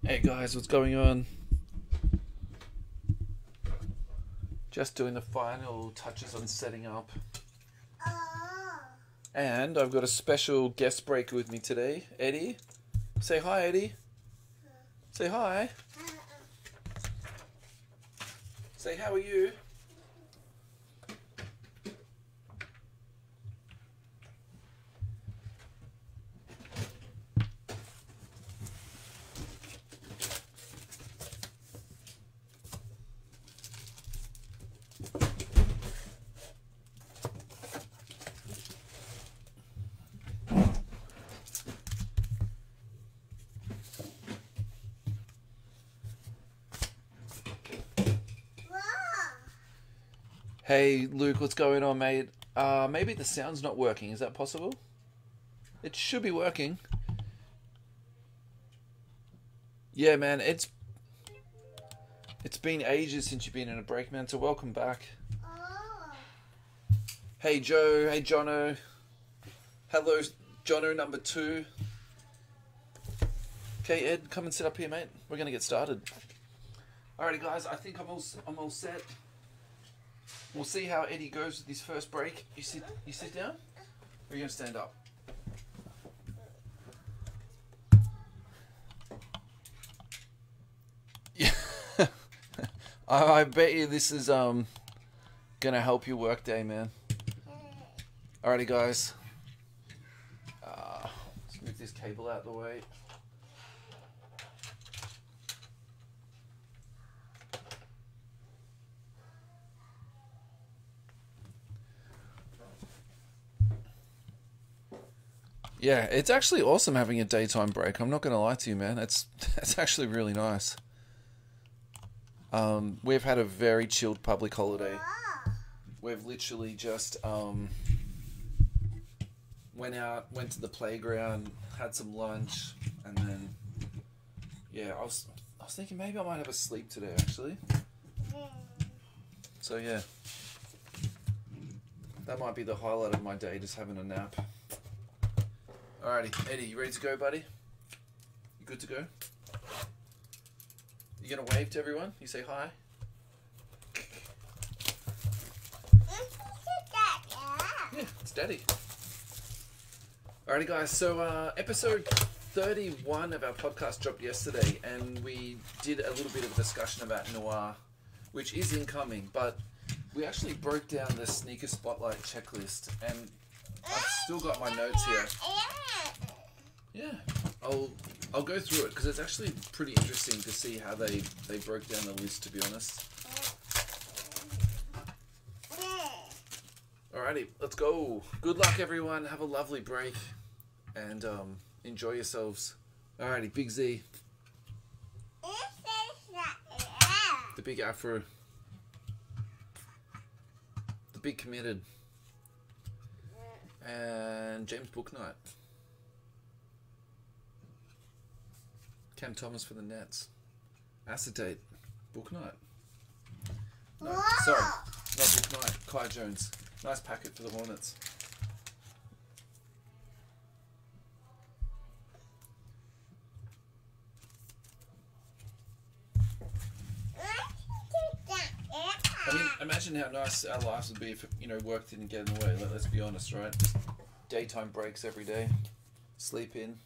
Hey guys, what's going on? Just doing the final touches on setting up. And I've got a special guest breaker with me today, Eddie. Say hi, Eddie. Say hi. Say, how are you? Hey Luke, what's going on, mate? Maybe the sound's not working. Is that possible? It should be working. Yeah, man, it's been ages since you've been in a break, man, so welcome back. Hey Joe, hey Jono. Hello, Jono number 2. Okay, Ed, come and sit up here, mate. We're gonna get started. Alrighty, guys, I think I'm all set. We'll see how Eddie goes with his first break. You sit down, or are you gonna stand up? Yeah. I bet you this is gonna help your work day, man. Alrighty, guys. Let's move this cable out of the way. Yeah, it's actually awesome having a daytime break. I'm not going to lie to you, man. That's actually really nice. We've had a very chilled public holiday. We've literally just went to the playground, had some lunch, and then yeah, I was thinking maybe I might have a sleep today actually. So yeah, that might be the highlight of my day, just having a nap. Alrighty, Eddie, you ready to go, buddy? You good to go? You gonna wave to everyone? You say hi? Yeah, it's Daddy. Alrighty, guys, so episode 31 of our podcast dropped yesterday, and we did a little bit of discussion about Noir, which is incoming, but we actually broke down the sneaker spotlight checklist, and I've still got my notes here. Yeah, I'll go through it because it's actually pretty interesting to see how they broke down the list, to be honest. Alrighty, let's go. Good luck, everyone. Have a lovely break and enjoy yourselves. Alrighty, Big Z. The big Afro. The big Committed. And James Booknight. Cam Thomas for the Nets. Acetate. Booknight. No, sorry. Not Booknight. Kai Jones. Nice packet for the Hornets. I mean, imagine how nice our lives would be if, work didn't get in the way. Let's be honest, right? Just daytime breaks every day. Sleep in.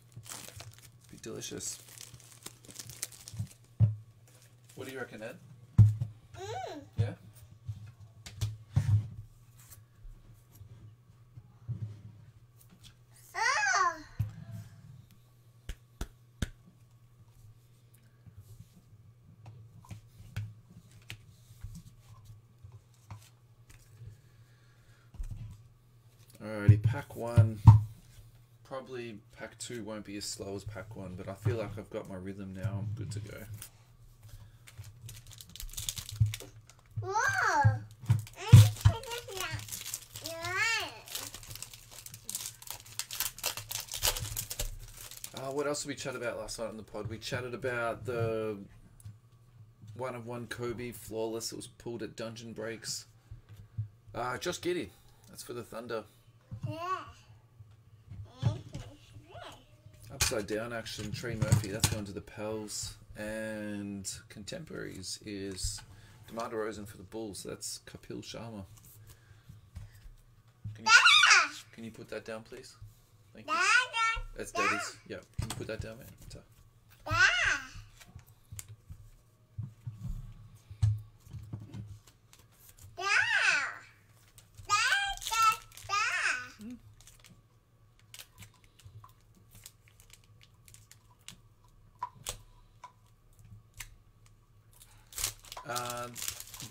Be delicious. What do you reckon, Ed? Yeah? Alrighty, pack 1. Probably pack 2 won't be as slow as pack 1, but I feel like I've got my rhythm now. I'm good to go. What else did we chat about last night on the pod? We chatted about the 1-of-1 Kobe flawless. It was pulled at Dungeon Breaks. Josh Giddey. That's for the Thunder. Upside down action. Trey Murphy. That's going to the Pels. And contemporaries is DeMar DeRozan for the Bulls. So that's Kapil Sharma. Can you put that down, please? Thank you. That's Daddy's. Yeah. Can you put that down, man?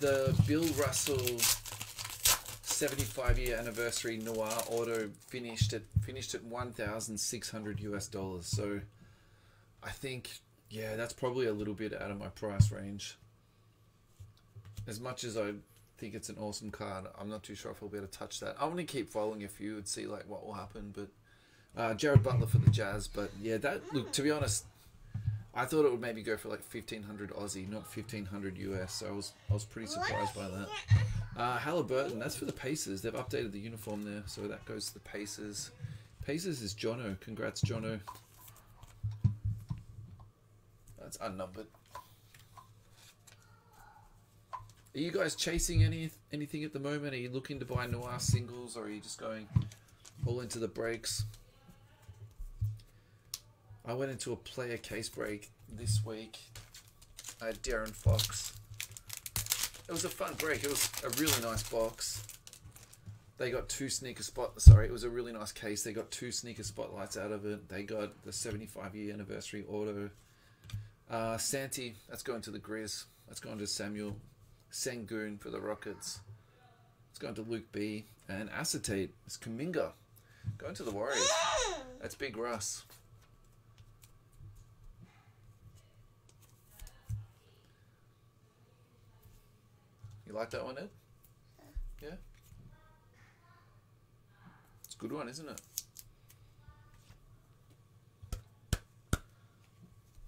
The Bill Russell 75-year anniversary Noir auto finished at $1,600 US. So I think, yeah, that's probably a little bit out of my price range. As much as I think it's an awesome card, I'm not too sure if I'll be able to touch that. I want to keep following a few and see like what will happen. But Jared Butler for the Jazz. But yeah, that look, to be honest, I thought it would maybe go for like 1,500 Aussie, not 1,500 US. So I was pretty surprised by that. Halliburton, that's for the Pacers. They've updated the uniform there, so that goes to the Pacers. Pacers is Jono. Congrats, Jono. That's unnumbered. Are you guys chasing anything at the moment? Are you looking to buy Noir singles, or are you just going all into the breaks? I went into a player case break this week. I had Darren Fox. It was a fun break. It was a really nice box. They got two sneaker it was a really nice case. They got two sneaker spotlights out of it. They got the 75-year anniversary auto. Santi, that's going to the Grizz. That's going to Samuel. Sengun for the Rockets. It's going to Luke B. And Acetate is Kuminga. Going to the Warriors. That's Big Russ. You like that one, Ed? Yeah? It's a good one, isn't it?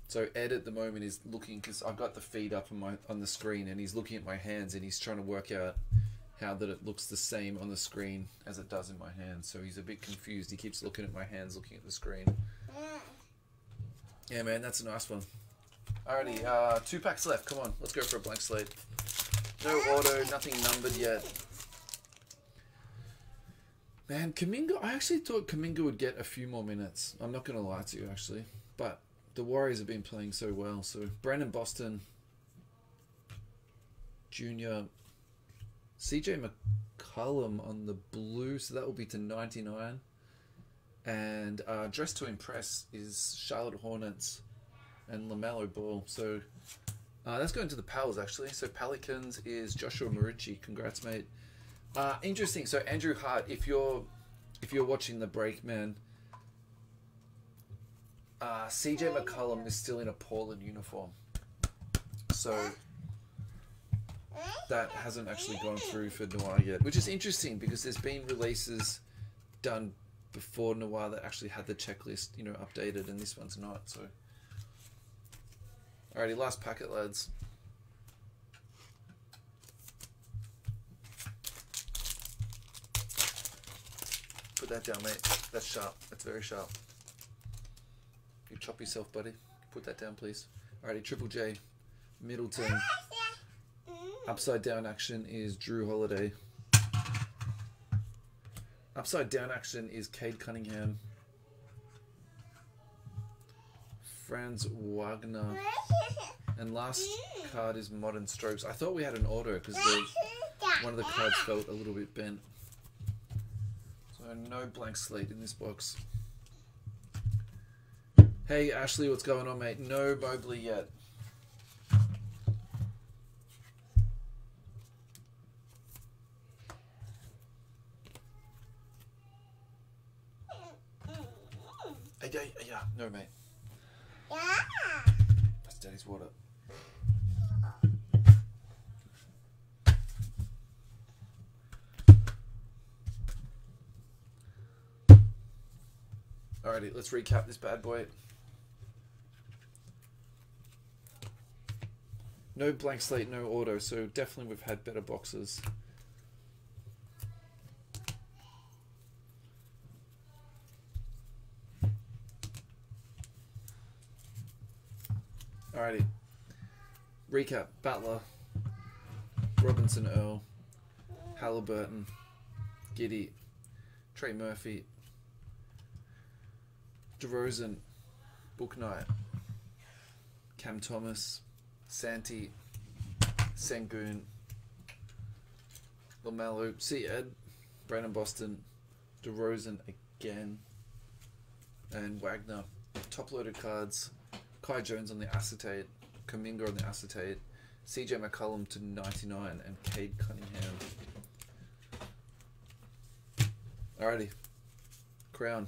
So Ed at the moment is looking, because I've got the feed up on the screen, and he's looking at my hands and he's trying to work out how that it looks the same on the screen as it does in my hands. So he's a bit confused. He keeps looking at my hands, looking at the screen. Yeah, man, that's a nice one. Alrighty, 2 packs left. Come on, let's go for a blank slate. No auto, nothing numbered yet. Man, Kuminga, I actually thought Kuminga would get a few more minutes. I'm not going to lie to you, actually. But the Warriors have been playing so well. So, Brandon Boston, Jr., CJ McCollum on the blue, so that will be to 99. And Dress to Impress is Charlotte Hornets and LaMelo Ball. So, that's going to the Pals, actually. So, Pelicans is Joshua Marici. Congrats, mate. Interesting. So, Andrew Hart, if you're watching the break, man, CJ McCollum is still in a Portland uniform. So, that hasn't actually gone through for Noir yet, which is interesting because there's been releases done before Noir that actually had the checklist, updated, and this one's not. So, alrighty, last packet, lads. Put that down, mate. That's sharp. That's very sharp. You chop yourself, buddy. Put that down, please. Alrighty, Triple J, Middleton. Upside down action is Drew Holiday. Upside down action is Cade Cunningham. Franz Wagner. And last card is Modern Strokes. I thought we had an auto because one of the cards felt a little bit bent. So no blank slate in this box. Hey Ashley, what's going on, mate? No Mobley yet. Yeah, no, mate. That's Daddy's water. Alrighty, let's recap this bad boy. No blank slate, no auto, so definitely we've had better boxes. Alrighty. Recap. Butler, Robinson Earl, Halliburton, Giddy, Trey Murphy, DeRozan, Bouknight, Cam Thomas, Santi, Sengun, LaMelo, Ed, Brandon Boston, DeRozan again, and Wagner. Top-loaded cards. Kai Jones on the acetate, Kuminga on the acetate, CJ McCollum to 99, and Cade Cunningham. Alrighty. Crown.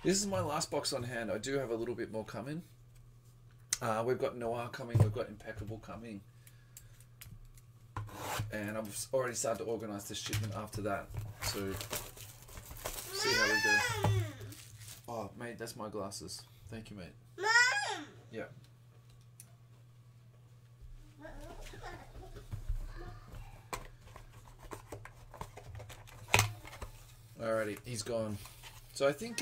This is my last box on hand. I do have a little bit more coming. We've got Noir coming. We've got Impeccable coming. And I've already started to organise the shipment after that. So, see how we go. Oh, mate, that's my glasses. Thank you, mate. Mom! Yeah. Alrighty, he's gone. So I think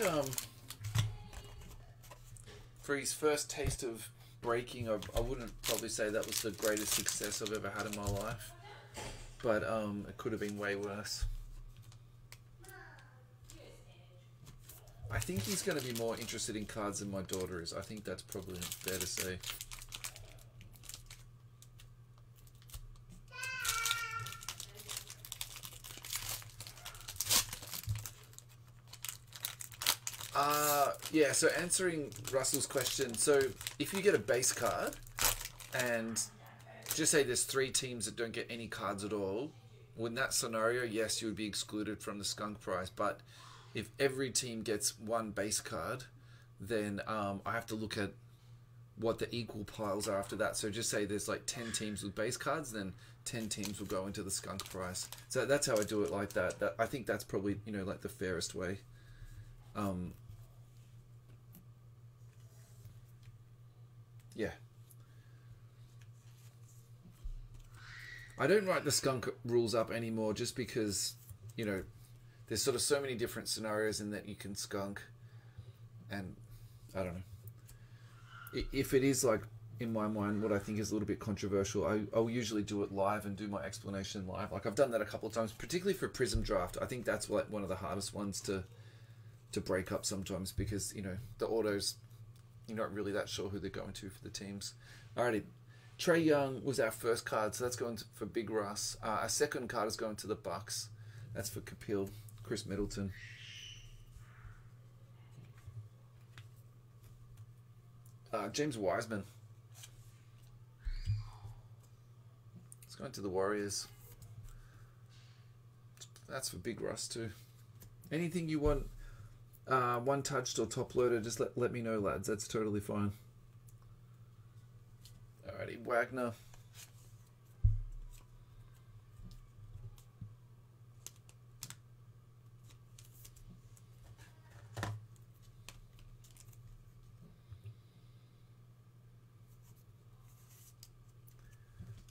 for his first taste of breaking, I wouldn't probably say that was the greatest success I've ever had in my life. But it could have been way worse. I think he's going to be more interested in cards than my daughter is. I think that's probably fair to say. Yeah, so answering Russell's question. So if you get a base card and just say there's 3 teams that don't get any cards at all, well, in that scenario, yes, you would be excluded from the skunk prize. But if every team gets 1 base card, then I have to look at what the equal piles are after that. So just say there's like 10 teams with base cards, then 10 teams will go into the skunk prize. So that's how I do it like that. I think that's probably, you know, like the fairest way. Yeah. I don't write the skunk rules up anymore just because, you know, there's sort of so many different scenarios in that you can skunk. And I don't know. If it is like, in my mind, what I think is a little bit controversial, I'll usually do it live and do my explanation live. Like I've done that a couple of times, particularly for Prism Draft. I think that's like one of the hardest ones to break up sometimes because, you know, the autos, you're not really that sure who they're going to for the teams. Alrighty. Trae Young was our first card, so that's going for Big Russ. Our second card is going to the Bucks. That's for Kapil, Chris Middleton. James Wiseman. It's going to the Warriors. That's for Big Russ too. Anything you want, one touched or top loaded, just let me know, lads. That's totally fine. Alrighty, Wagner.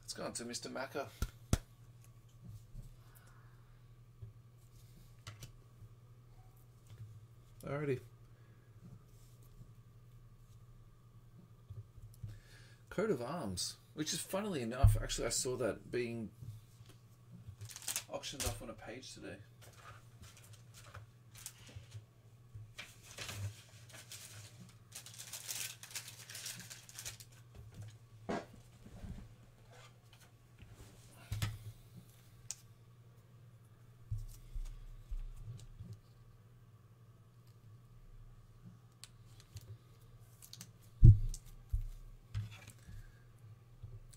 Let's go on to Mr. Macca. Alrighty. Coat of Arms, which is funnily enough, actually I saw that being auctioned off on a page today.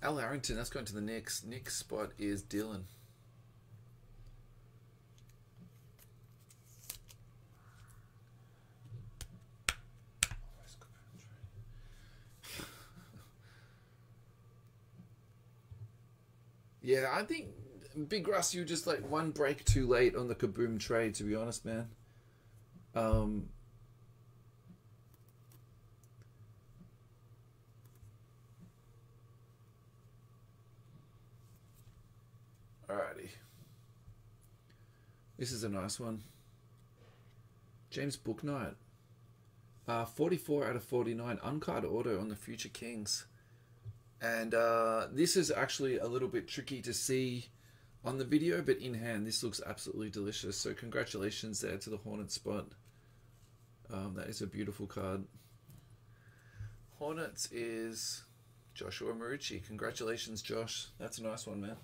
Al Harrington, that's going to the Knicks. Nick's spot is Dylan. Yeah, I think Big Russ, you just like one break too late on the Kaboom trade, to be honest, man. Alrighty. This is a nice one. James Bouknight. 44 out of 49. Uncard auto on the Future Kings. And this is actually a little bit tricky to see on the video, but in hand this looks absolutely delicious. So congratulations there to the Hornet spot. That is a beautiful card. Hornets is Joshua Marucci. Congratulations, Josh. That's a nice one, man.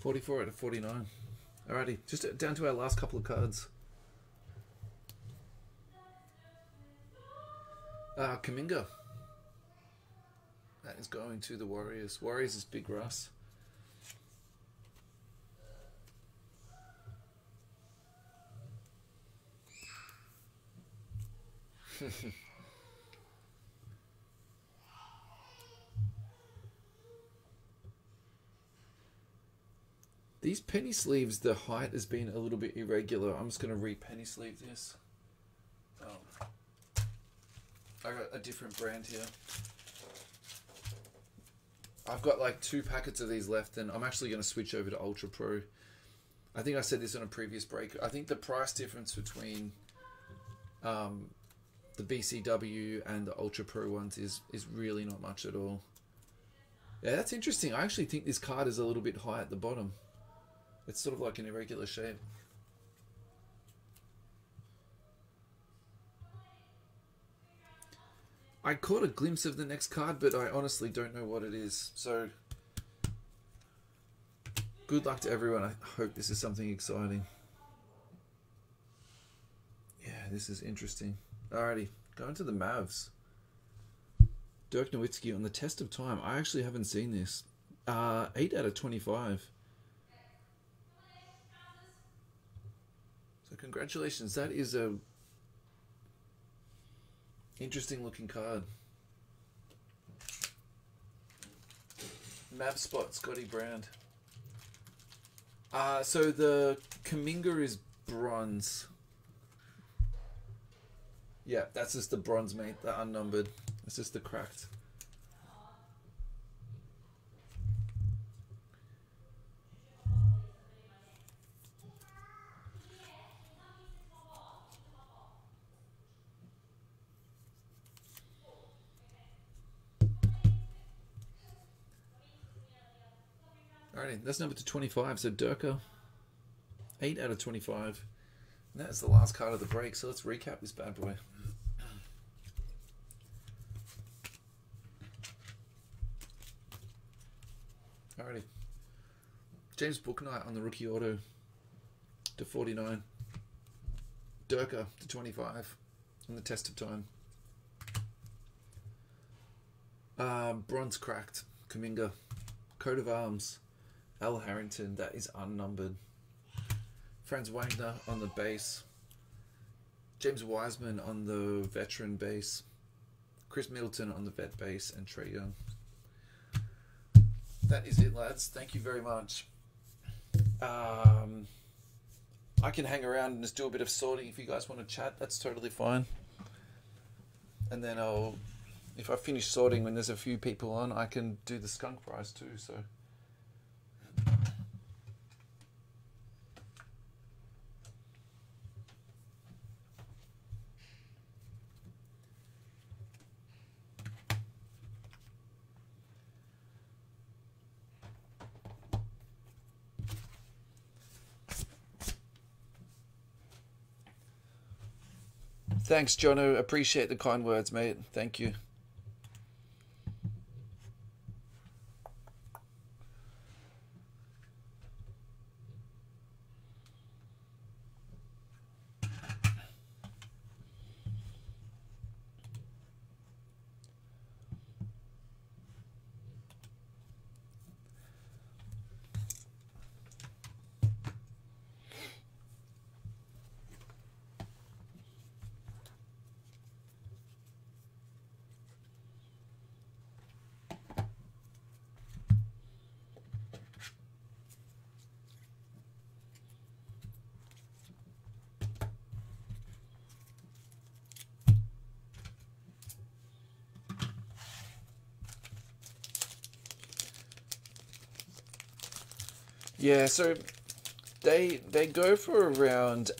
$44 out of $49. Alrighty, just down to our last couple of cards. Kaminga. That is going to the Warriors. Warriors is Big Russ. These penny sleeves, the height has been a little bit irregular. I'm just going to re-penny sleeve this. Oh. I got a different brand here. I've got like 2 packets of these left, and I'm actually going to switch over to Ultra Pro. I think I said this on a previous break. I think the price difference between the BCW and the Ultra Pro ones is really not much at all. Yeah, that's interesting. I actually think this card is a little bit high at the bottom. It's sort of like an irregular shape. I caught a glimpse of the next card, but I honestly don't know what it is. So, good luck to everyone. I hope this is something exciting. Yeah, this is interesting. Alrighty, going to the Mavs. Dirk Nowitzki on the test of time. I actually haven't seen this. 8 out of 25. So congratulations. That is a interesting looking card. Mav spot, Scotty Brand. So the Kaminga is bronze. Yeah, that's just the bronze, mate. The unnumbered. It's just the cracked. Alrighty, that's number to 25. So Durka, 8 out of 25. And that's the last card of the break. So let's recap this bad boy. Alrighty. James Bouknight on the rookie auto to 49. Durka to 25 on the test of time. Bronze cracked. Kaminga. Coat of arms. Al Harrington, that is unnumbered. Franz Wagner on the base. James Wiseman on the veteran base. Chris Middleton on the vet base, and Trey Young. That is it, lads. Thank you very much. I can hang around and just do a bit of sorting if you guys want to chat. That's totally fine. And then if I finish sorting when there's a few people on, I can do the skunk prize too. So. Thanks, Jono. Appreciate the kind words, mate. Thank you. Yeah, so they go for around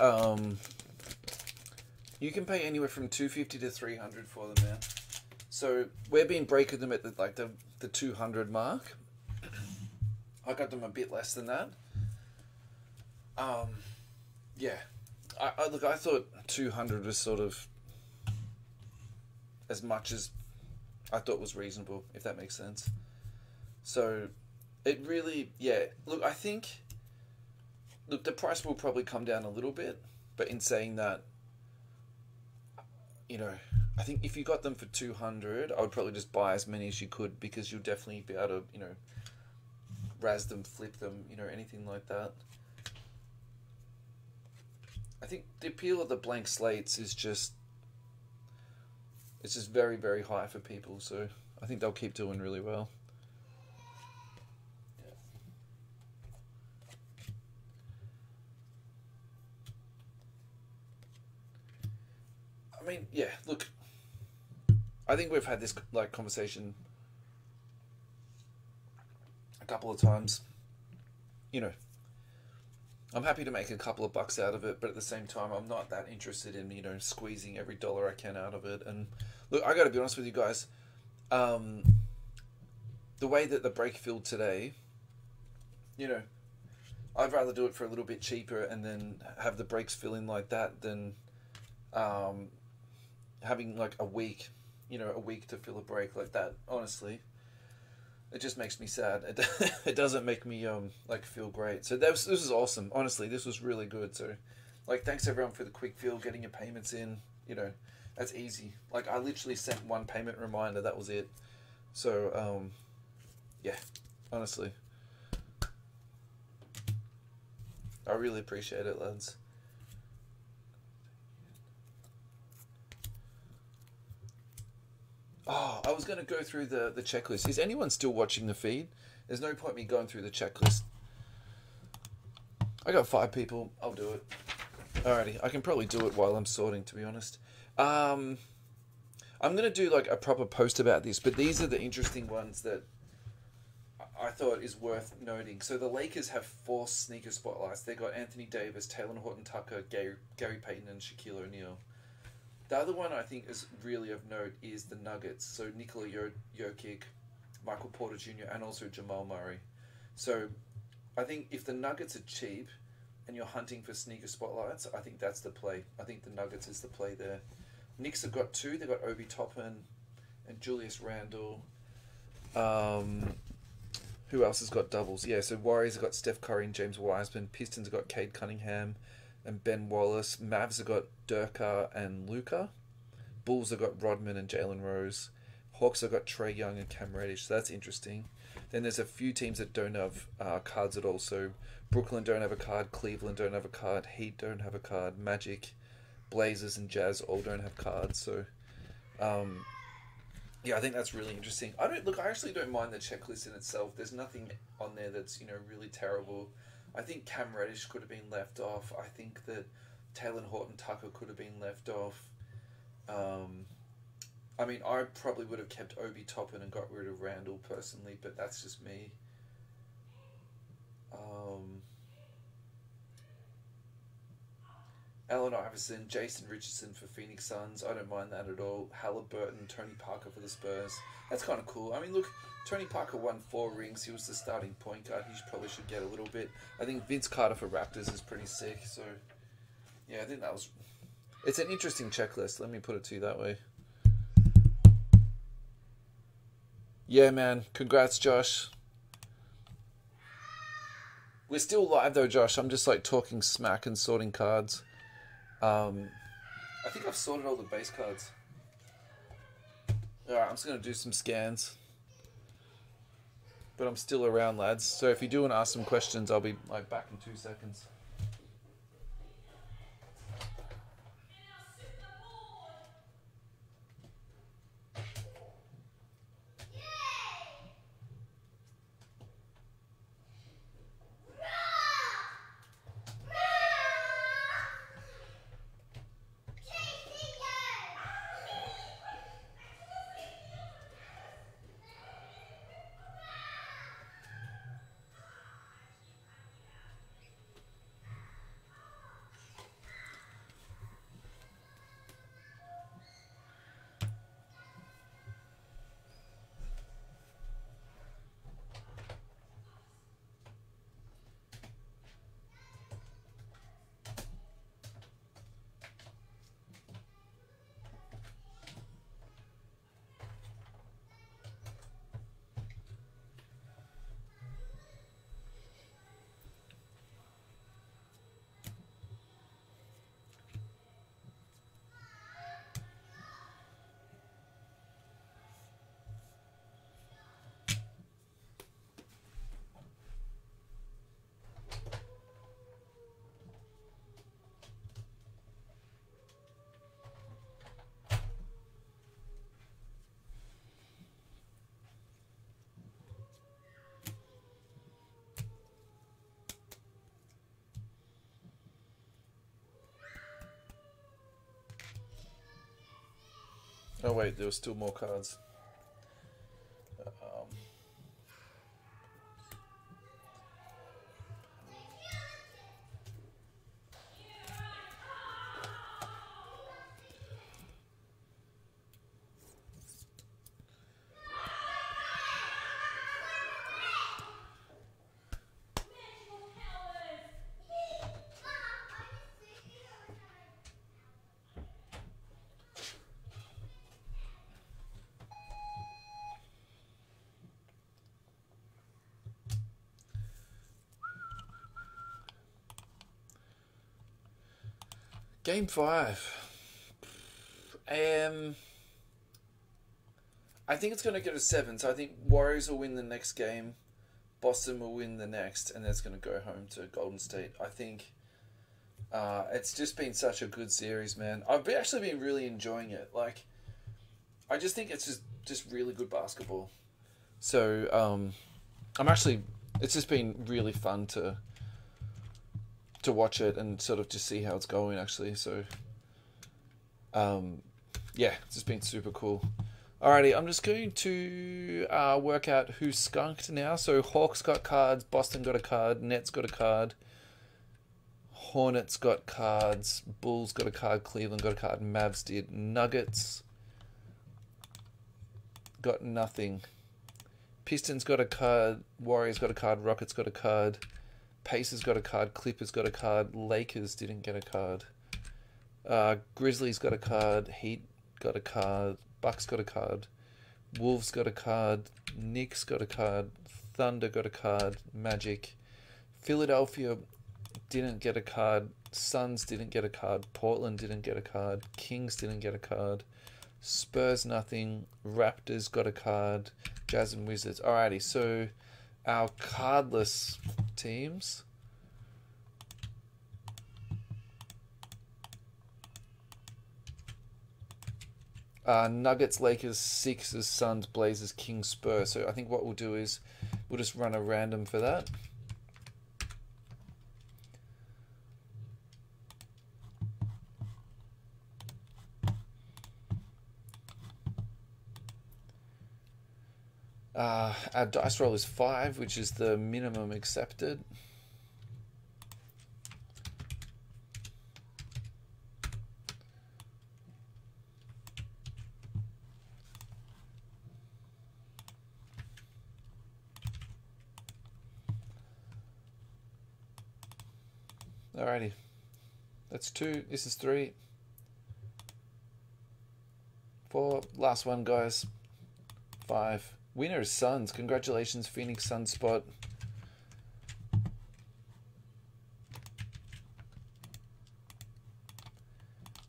you can pay anywhere from 250 to 300 for them now. So we've been breaking them at the 200 mark. I got them a bit less than that. Yeah. I thought 200 was sort of as much as I thought was reasonable, if that makes sense. So it really, yeah. Look, I think, look, the price will probably come down a little bit, but in saying that, you know, I think if you got them for 200, I would probably just buy as many as you could, because you'll definitely be able to, you know, razz them, flip them, you know, anything like that. I think the appeal of the blank slates is just, it's just very, very high for people, so I think they'll keep doing really well. I mean, yeah, look, I think we've had this like conversation a couple of times. You know, I'm happy to make a couple of bucks out of it, but at the same time, I'm not that interested in, you know, squeezing every dollar I can out of it. And look, I got to be honest with you guys. The way that the break filled today, you know, I'd rather do it for a little bit cheaper and then have the breaks fill in like that than having like a week, you know, a week to fill a break like that. Honestly, it just makes me sad. It doesn't make me like feel great. So this is awesome. Honestly, this was really good. So, like, thanks everyone for the quick fill, getting your payments in. You know, that's easy. Like, I literally sent one payment reminder. That was it. So yeah, honestly, I really appreciate it, lads. Oh, I was going to go through the checklist. Is anyone still watching the feed? There's no point me going through the checklist. I got 5 people. I'll do it. Alrighty, I can probably do it while I'm sorting, to be honest. I'm going to do like a proper post about this, but these are the interesting ones that I thought is worth noting. So the Lakers have 4 sneaker spotlights. They got Anthony Davis, Taylor Horton-Tucker, Gary Payton, and Shaquille O'Neal. The other one I think is really of note is the Nuggets. So Nikola Jokic, Michael Porter Jr., and also Jamal Murray. So I think if the Nuggets are cheap and you're hunting for sneaker spotlights, I think that's the play. I think the Nuggets is the play there. Knicks have got 2. They've got Obi Toppin and Julius Randle. Who else has got doubles? Yeah, so Warriors have got Steph Curry and James Wiseman. Pistons have got Cade Cunningham and Ben Wallace. Mavs have got Durkar and Luka. Bulls have got Rodman and Jalen Rose. Hawks have got Trae Young and Cam Reddish. So that's interesting. Then there's a few teams that don't have cards at all. So Brooklyn don't have a card. Cleveland don't have a card. Heat don't have a card. Magic, Blazers, and Jazz all don't have cards. So yeah, I think that's really interesting. I actually don't mind the checklist in itself. There's nothing on there that's, you know, really terrible. I think Cam Reddish could have been left off. I think that Taylor Horton-Tucker could have been left off. I mean, I probably would have kept Obi Toppin and got rid of Randall personally, but that's just me. Allen Iverson, Jason Richardson for Phoenix Suns. I don't mind that at all. Halliburton, Tony Parker for the Spurs. That's kind of cool. I mean, look, Tony Parker won 4 rings. He was the starting point guard. He probably should get a little bit. I think Vince Carter for Raptors is pretty sick. So, yeah, I think that was... It's an interesting checklist. Let me put it to you that way. Yeah, man. Congrats, Josh. We're still live, though, Josh. I'm just, like, talking smack and sorting cards. I think I've sorted all the base cards. Alright, I'm just going to do some scans. But I'm still around, lads. So if you do want to ask some questions, I'll be like back in 2 seconds. Oh wait, there were still more cards. Game 5. I think it's going to go to 7. So I think Warriors will win the next game. Boston will win the next. And that's going to go home to Golden State. I think it's just been such a good series, man. I've actually been really enjoying it. Like, I just think it's just really good basketball. So it's just been really fun to watch it and sort of just see how it's going, actually. So, yeah, it's just been super cool. Alrighty, I'm just going to work out who's skunked now. So Hawks got cards, Boston got a card, Nets got a card, Hornets got cards, Bulls got a card, Cleveland got a card, Mavs did, Nuggets got nothing, Pistons got a card, Warriors got a card, Rockets got a card, Pacers got a card, Clippers got a card, Lakers didn't get a card, Grizzlies got a card, Heat got a card, Bucks got a card, Wolves got a card, Knicks got a card, Thunder got a card, Magic, Philadelphia didn't get a card, Suns didn't get a card, Portland didn't get a card, Kings didn't get a card, Spurs nothing, Raptors got a card, Jazz and Wizards. Alrighty, so our cardless teams. Nuggets, Lakers, Sixers, Suns, Blazers, Kings, Spurs. So I think what we'll do is we'll just run a random for that. Our dice roll is 5, which is the minimum accepted. Alrighty. That's 2. This is 3. 4. Last one, guys. 5. Winner is Suns. Congratulations, Phoenix Sunspot.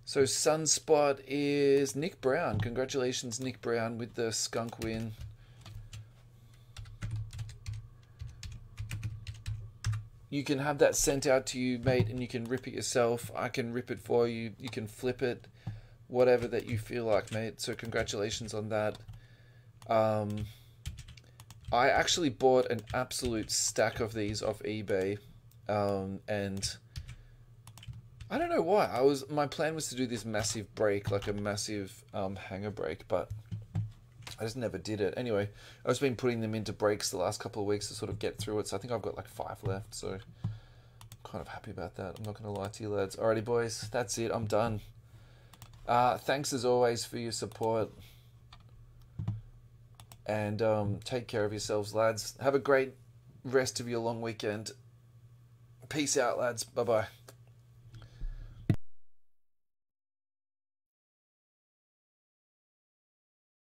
So Sunspot is Nick Brown. Congratulations, Nick Brown, with the skunk win. You can have that sent out to you, mate, and you can rip it yourself. I can rip it for you. You can flip it. Whatever that you feel like, mate. So congratulations on that. I actually bought an absolute stack of these off eBay, and I don't know why. My plan was to do this massive break, like a massive hanger break, but I just never did it. Anyway, I've just been putting them into breaks the last couple of weeks to sort of get through it. So I think I've got like 5 left. So I'm kind of happy about that. I'm not going to lie to you, lads. Alrighty, boys, that's it. I'm done. Thanks as always for your support. And take care of yourselves, lads. Have a great rest of your long weekend. Peace out, lads. Bye-bye.